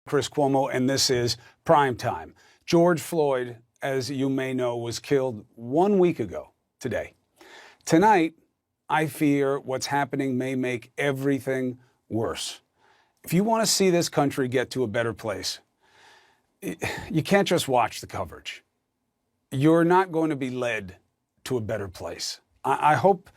Chris Cuomo, and this is Prime Time. George Floyd, as you may know, was killed 1 week ago today. Tonight, I fear what's happening may make everything worse. If you want to see this country get to a better place, you can't just watch the coverage. You're not going to be led to a better place. I hope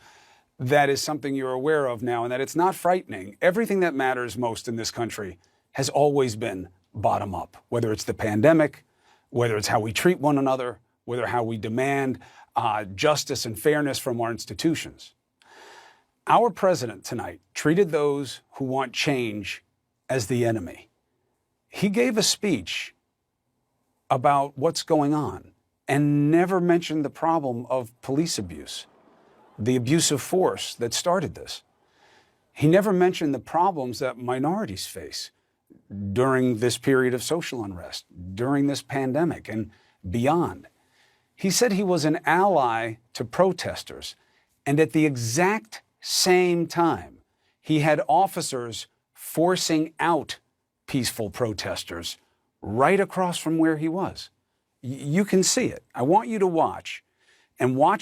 that is something you're aware of now and that it's not frightening. Everything that matters most in this country has always been bottom up, whether it's the pandemic, whether it's how we treat one another, whether how we demand justice and fairness from our institutions. Our president tonight treated those who want change as the enemy. He gave a speech about what's going on and never mentioned the problem of police abuse, the abuse of force that started this. He never mentioned the problems that minorities face during this period of social unrest, during this pandemic and beyond. He said he was an ally to protesters, and at the exact same time, he had officers forcing out peaceful protesters right across from where he was. You can see it. I want you to watch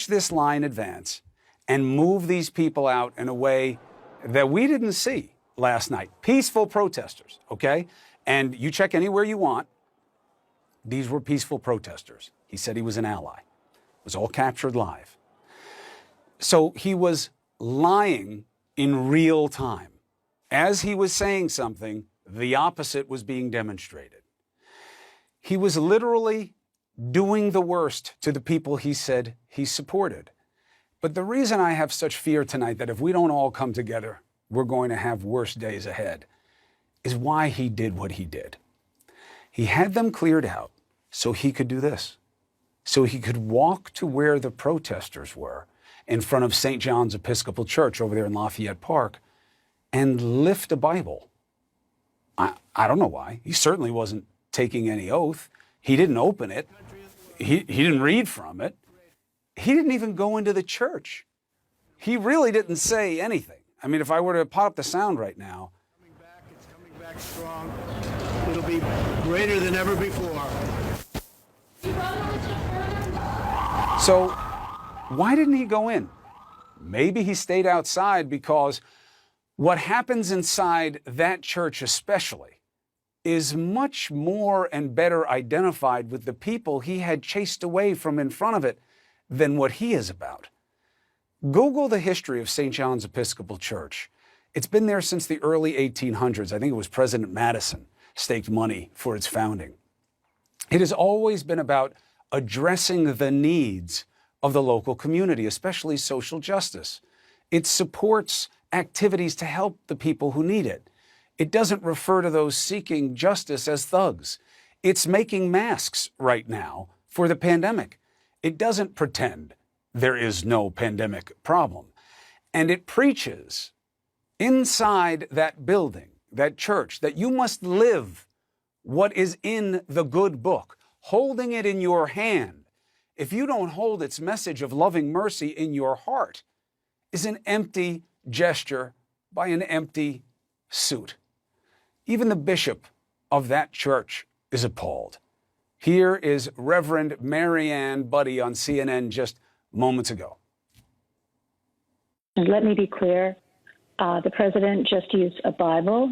this line advance and move these people out in a way that we didn't see last night. Peaceful protesters, okay? And you check anywhere you want. These were peaceful protesters. He said he was an ally. It was all captured live. So he was lying in real time. As he was saying something, the opposite was being demonstrated. He was literally doing the worst to the people he said he supported. But the reason I have such fear tonight that if we don't all come together, we're going to have worse days ahead, is why he did what he did. He had them cleared out so he could do this, so he could walk to where the protesters were in front of St. John's Episcopal Church over there in Lafayette Park and lift a Bible. I don't know why. He certainly wasn't taking any oath. He didn't open it. He didn't read from it. He didn't even go into the church. He really didn't say anything. I mean, if I were to pop up the sound right now. It's coming back strong. It'll be greater than ever before. So why didn't he go in? Maybe he stayed outside because what happens inside that church especially is much more and better identified with the people he had chased away from in front of it than what he is about. Google the history of St. John's Episcopal Church. It's been there since the early 1800s. I think it was President Madison staked money for its founding. It has always been about addressing the needs of the local community, especially social justice. It supports activities to help the people who need it. It doesn't refer to those seeking justice as thugs. It's making masks right now for the pandemic. It doesn't pretend there is no pandemic problem. And it preaches inside that building, that church, that you must live what is in the good book, holding it in your hand. If you don't hold its message of loving mercy in your heart, is an empty gesture by an empty suit. Even the bishop of that church is appalled. Here is Reverend Marianne Budde on CNN just moments ago. And let me be clear, the president just used a Bible,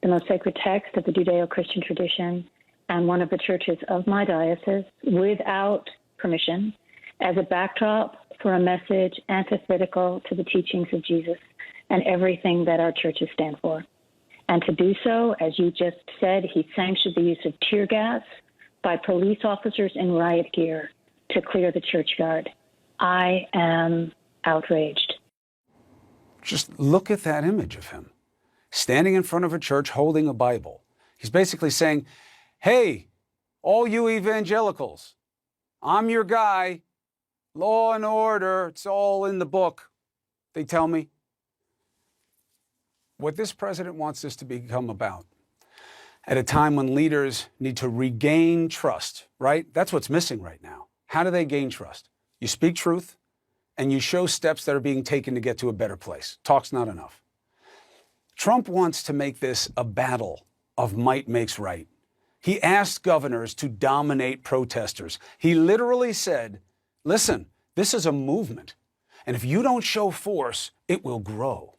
the most sacred text of the Judeo-Christian tradition, and one of the churches of my diocese, without permission, as a backdrop for a message antithetical to the teachings of Jesus and everything that our churches stand for. And to do so, as you just said, he sanctioned the use of tear gas by police officers in riot gear to clear the churchyard. I am outraged. Just look at that image of him standing in front of a church holding a Bible. He's basically saying, hey, all you evangelicals, I'm your guy. Law and order, it's all in the book, they tell me. What this president wants this to become about, at a time when leaders need to regain trust, right? That's what's missing right now. How do they gain trust? You speak truth and you show steps that are being taken to get to a better place. Talk's not enough. Trump wants to make this a battle of might makes right. He asked governors to dominate protesters. He literally said, listen, this is a movement, and if you don't show force, it will grow.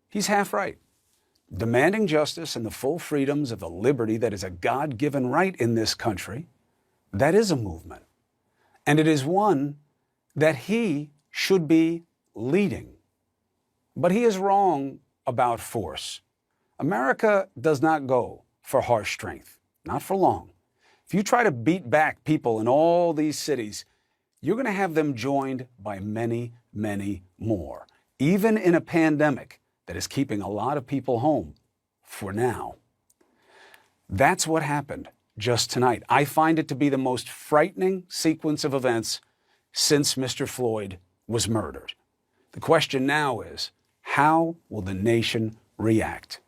He's half right. Demanding justice and the full freedoms of the liberty that is a God-given right in this country, that is a movement. And it is one that he should be leading. But he is wrong about force. America does not go for harsh strength, not for long. If you try to beat back people in all these cities, you're going to have them joined by many, many more, even in a pandemic that is keeping a lot of people home for now. That's what happened just tonight. I find it to be the most frightening sequence of events since Mr. Floyd was murdered. The question now is, how will the nation react?